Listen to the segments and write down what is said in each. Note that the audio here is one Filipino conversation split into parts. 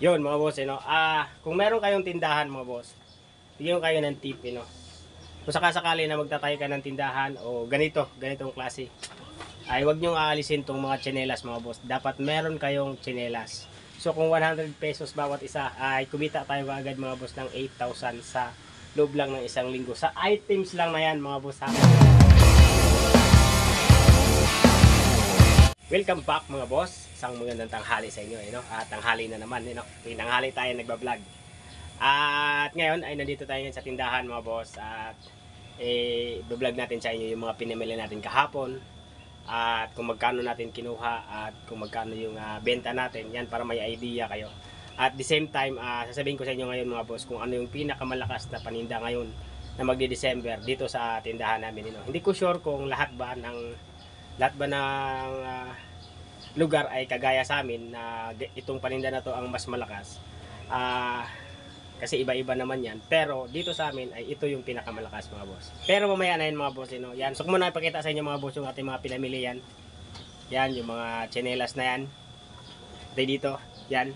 Yun mga boss, kung meron kayong tindahan mga boss, bigyan ko kayo ng tip, Kung sakasakali na magtatayo ka ng tindahan o ganitong klase, ay wag niyong aalisin tong mga tsinelas mga boss. Dapat meron kayong tsinelas. So kung 100 pesos bawat isa, ay kumita tayo agad mga boss ng 8,000 sa loob lang ng isang linggo. Sa items lang na yan mga boss ha. Welcome back mga boss. Isang magandang tanghali sa inyo, At tanghali na naman, Tinanghali tayo nagba-vlog. At ngayon ay nandito tayo sa tindahan mga boss at i-vlog natin sa inyo yung mga pinamili natin kahapon at kung magkano natin kinuha at kung magkano yung benta natin. Yan para may idea kayo. At the same time, sasabihin ko sa inyo ngayon mga boss kung ano yung pinakamalakas na paninda ngayon na magdi-December dito sa tindahan namin, Hindi ko sure kung lahat ba ng lugar ay kagaya sa amin na itong paninda na to ang mas malakas. Kasi iba-iba naman yan. Pero dito sa amin ay ito yung pinakamalakas mga boss. Pero mamaya na yan mga boss. Yan. So kung muna ipakita sa inyo mga boss yung ating mga pinamili yan. Yan yung mga tsinelas na yan. Ito dito. Yan.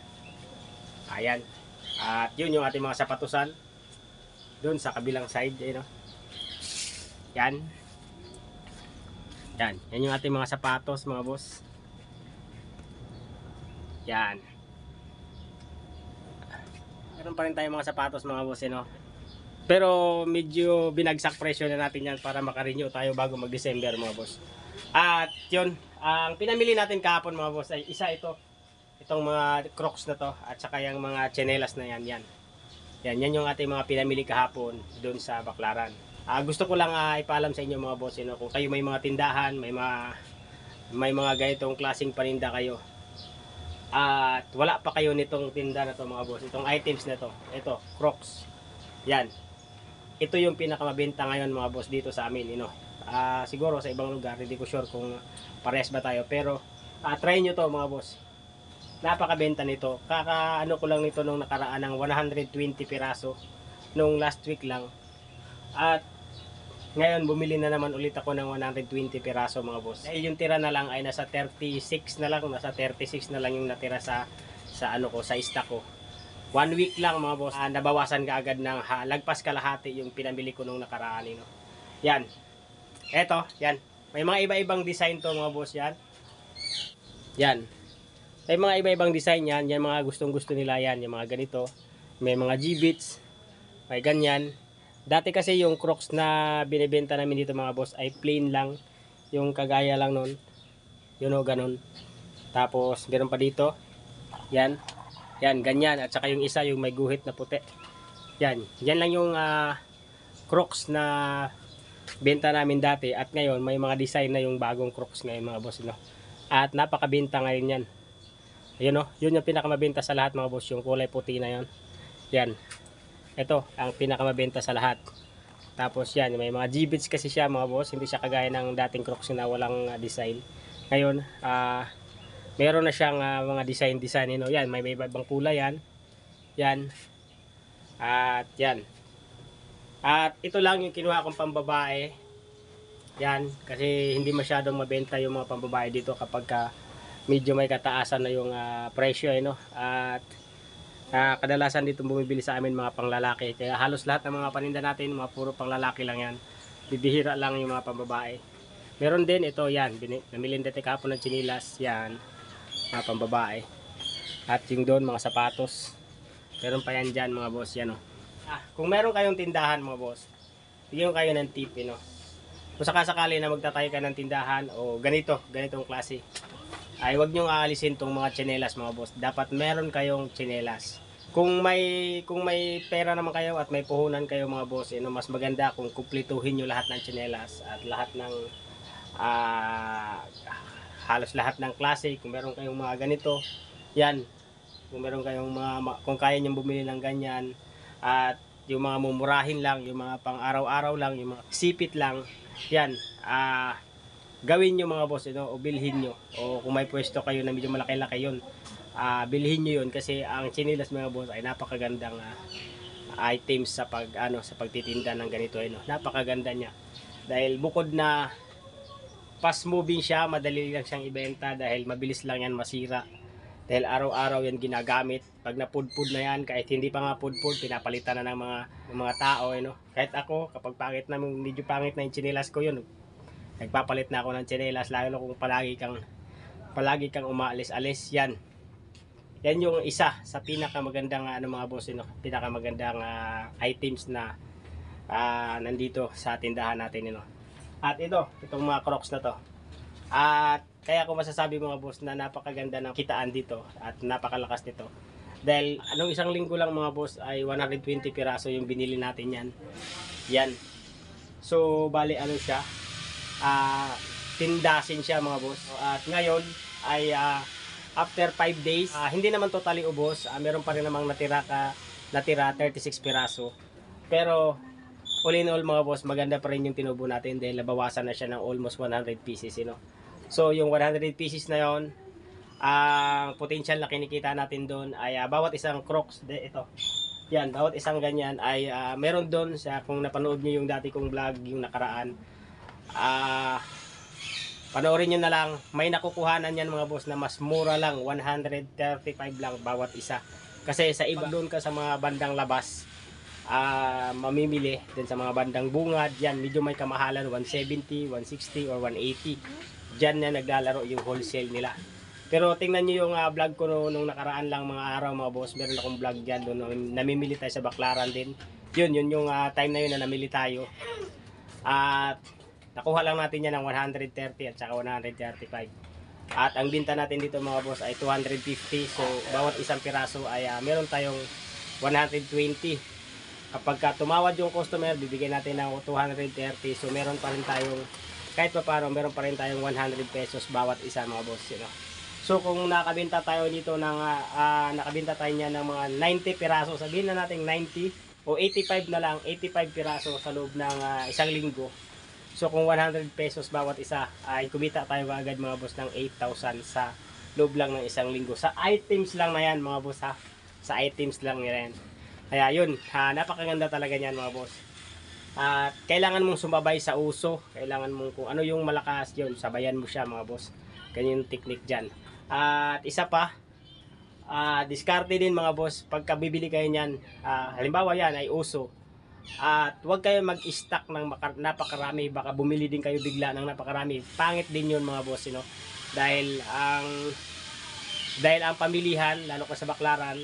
Ayan. At yun yung ating mga sapatusan. Doon sa kabilang side. Yan. Yan. Yan yung ating mga sapatos mga boss. Yan. Meron pa rin tayong mga sapatos mga boss, Pero medyo binagsak presyo na natin yan para makarenew tayo bago mag-December mga boss. At yun, ang pinamili natin kahapon mga boss ay isa ito. Itong mga Crocs na to at saka yung mga tsinelas na yan. Yan yung ating mga pinamili kahapon doon sa Baklaran. Gusto ko lang ipaalam sa inyo mga boss, kung kayo may mga tindahan, may mga ganitong klaseng paninda kayo. At wala pa kayo nitong tinda na to mga boss, itong items na to, ito, Crocs. Yan. Ito yung pinakamabenta ngayon mga boss dito sa amin, siguro sa ibang lugar, hindi ko sure kung parehas ba tayo, pero try nyo to mga boss. Napakabenta nito. Kakaano ko lang nito nung nakaraan ng 120 piraso nung last week lang. At ngayon bumili na naman ulit ako ng 120 piraso mga boss. Dahil yung tira na lang ay nasa 36 na lang, yung natira sa stock ko. 1 week lang mga boss, nabawasan ka agad ng lagpas kalahati yung pinamili ko nung nakaraan, Yan. Eto, yan. May mga iba-ibang design to mga boss, yan. Yan. May mga iba-ibang design yan, yan mga gustong-gusto nila yan, yung mga ganito. May mga G-bits, may ganyan. Dati kasi yung Crocs na binibenta namin dito mga boss ay plain lang. Yung kagaya lang nun. Ganun. Tapos meron pa dito. Yan. Yan, ganyan. At saka yung isa yung may guhit na puti. Yan. Yan lang yung Crocs na benta namin dati. At ngayon may mga design na yung bagong Crocs ngayon mga boss. At napakabenta ngayon yan. Ayun yun yung pinakamabenta sa lahat mga boss. Yung kulay puti na yun. Yan. Ito ang pinakamabenta sa lahat. Tapos yan, may mga G-bits kasi siya mga boss. Hindi siya kagaya ng dating Crocs na walang design. Ngayon, meron na siyang mga design. Yan, may ibang kulay yan. Yan. At yan. At ito lang yung kinuha kong pambabae. Yan, kasi hindi masyadong mabenta yung mga pambabae dito kapag medyo may kataasan na yung presyo, At kadalasan dito bumibili sa amin mga panglalaki. Kaya halos lahat ng mga paninda natin, mga puro panglalaki lang yan. Bibihira lang yung mga pambabae. Meron din ito, yan. Namili dati kahapon ng chinilas, yan. Mga pambabae. At yung doon, mga sapatos. Meron pa yan dyan mga boss, yan kung meron kayong tindahan mga boss, bigyan ko kayo ng tip, Kung sakasakali na magtatayo ka ng tindahan o ganitong klase, ay wag niyong aalisin tong mga tsinelas mga boss. Dapat meron kayong tsinelas. Kung may pera naman kayo at may puhunan kayo mga boss, mas maganda kung kumpletuhin niyo lahat ng tsinelas at lahat ng halos lahat ng klase. Kung meron kayong mga ganito, yan. Kung meron kayong kung kaya niyo bumili ng ganyan at yung mga mumurahin lang, yung mga pang araw-araw lang, yung mga sipit lang, yan. Gawin nyo mga boss, o bilhin nyo. O kung may pwesto kayo na medyo malaki-laki yun, bilhin nyo yun kasi ang chinilas mga boss ay napakagandang items sa pagtitinda ng ganito, Napakaganda niya. Dahil bukod na fast moving siya, madali lang siyang ibenta dahil mabilis lang yan masira. Dahil araw-araw yan ginagamit. Pag napudpud na yan, kahit hindi pa nga pudpud, pinapalitan na ng mga tao. Kahit ako, kapag pangit na, medyo pangit na yung tsinelas ko yun, nagpapalit na ako ng tsinelas, lalo na kung palagi kang umaalis-alis yan. Yan yung isa sa pinakamagandang mga boss, pinakamagandang items na nandito sa tindahan natin. At itong mga Crocs na to. At kaya ako masasabi mga boss na napakaganda ng kitaan dito at napakalakas nito. Dahil anong isang linggo lang mga boss ay 120 piraso yung binili natin yan. Yan. So bali siya, tindasin siya mga boss. At ngayon ay after 5 days, hindi naman totally ubos. Meron pa rin namang natira 36 piraso. Pero all in all mga boss, maganda pa rin yung tinubo natin dahil nabawasan na siya ng almost 100 pieces. So yung 100 pieces na yon, ang potential na kinikita natin doon ay bawat isang Crocs, yan, bawat isang ganyan ay meron doon sa, kung napanood niyo yung dati kong vlog yung nakaraan, panoorin nyo na lang, may nakukuhanan yan mga boss na mas mura lang, 135 lang bawat isa. Kasi sa iba doon ka sa mga bandang labas, mamimili din sa mga bandang bungad, yan medyo may kamahalan, 170, 160 or 180. Diyan na naglalaro yung wholesale nila. Pero tingnan nyo yung vlog ko nung nakaraan lang mga araw mga boss, meron akong vlog dyan doon, namimili tayo sa Baclaran din. Yun yung time na yun na namili tayo. At nakuha lang natin yan ng 130 at saka 135. At ang binta natin dito mga boss ay 250. So bawat isang piraso ay meron tayong 120. Kapag tumawad yung customer, bibigyan natin ng 230. So meron pa rin tayong, kahit pa paano, meron pa rin tayong 100 pesos bawat isa mga boss. So kung nakabenta tayo dito ng nakabenta tayo niya ng mga 90 piraso, sabihin na natin 90 o 85 na lang, 85 piraso sa loob ng isang linggo. So kung 100 pesos bawat isa, ay kumita tayo agad mga boss ng 8,000 sa loob lang ng isang linggo. Sa items lang na yan mga boss ha. Sa items lang yan. Kaya yun, napakaganda talaga niyan mga boss. At kailangan mong sumabay sa uso. Kailangan mong kung ano yung malakas yun, sabayan mo siya mga boss. Ganyan yung technique dyan. At isa pa, diskarte din mga boss. Pagka bibili kayo niyan, halimbawa yan ay uso. At huwag kayo mag-stock ng napakarami. Baka bumili din kayo bigla ng napakarami. Pangit din yun mga boss. Dahil ang pamilihan, lalo ka sa Baclaran,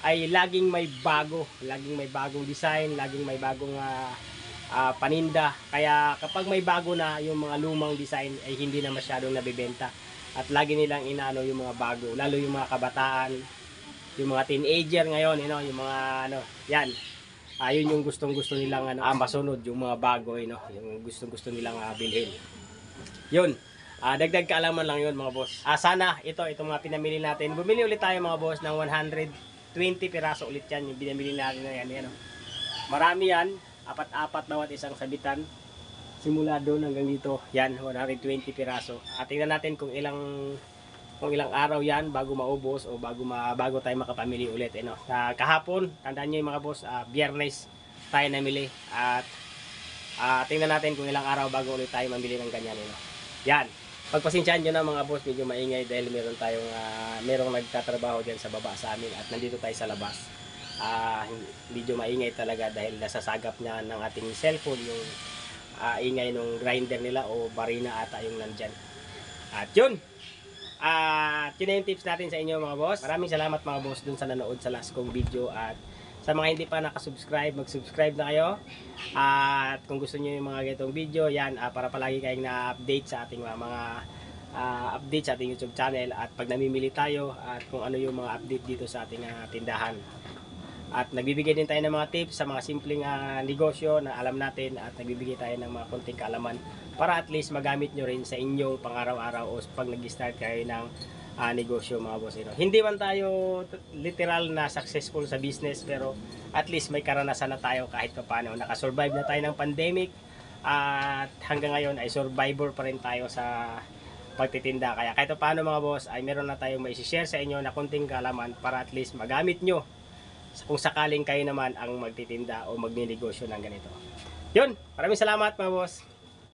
ay laging may bago, laging may bagong design, laging may bagong paninda. Kaya kapag may bago na, yung mga lumang design ay hindi na masyadong nabibenta. At lagi nilang inaano yung mga bago, lalo yung mga kabataan, yung mga teenager ngayon, yung mga yan. Yun yung gustong-gusto nilang masunod, yung mga bago, yung gustong-gusto nilang bilhin. Yun. Dagdag kaalaman lang yun mga boss. Sana itong mga pinamili natin. Bumili ulit tayo mga boss ng 120 piraso ulit yan. Yung binamili natin na yan. Marami yan. Apat-apat bawat isang sabitan. Simula doon hanggang dito. Yan, 120 piraso. Tingnan natin kung ilang araw yan bago maubos o bago tayo makapamili ulit. Kahapon, tandaan nyo yung mga boss, Biyernes tayo namili. At tingnan natin kung ilang araw bago ulit tayo mamili ng ganyan. Yan. Pagpasensyaan nyo na mga boss, medyo maingay dahil merong nagtatrabaho dyan sa baba sa amin at nandito tayo sa labas. Medyo maingay talaga dahil nasasagap niya ng ating cellphone yung ingay ng grinder nila o barina ata yung nandyan. At yun! Yun na yung tips natin sa inyo mga boss. Maraming salamat mga boss dun sa nanood sa last kong video. At sa mga hindi pa nakasubscribe, mag-subscribe na kayo. At kung gusto niyo yung mga ganitong video, yan, para palagi kayong na-update sa ating mga update sa ating YouTube channel. At pag namimili tayo, at kung ano yung mga update dito sa ating tindahan. At nagbibigay din tayo ng mga tips sa mga simpleng negosyo na alam natin. At nagbibigay tayo ng mga konting kaalaman para at least magamit nyo rin sa inyong pang-araw-araw o pag nag-start kayo ng negosyo mga boss. Hindi man tayo literal na successful sa business, pero at least may karanasan na tayo kahit paano. Nakasurvive na tayo ng pandemic at hanggang ngayon ay survivor pa rin tayo sa pagtitinda. Kaya kahit paano mga boss ay meron na tayong mai-share sa inyo na konting kaalaman para at least magamit nyo kung sakaling kayo naman ang magtitinda o magninegosyo ng ganito. Yun, maraming salamat mga boss.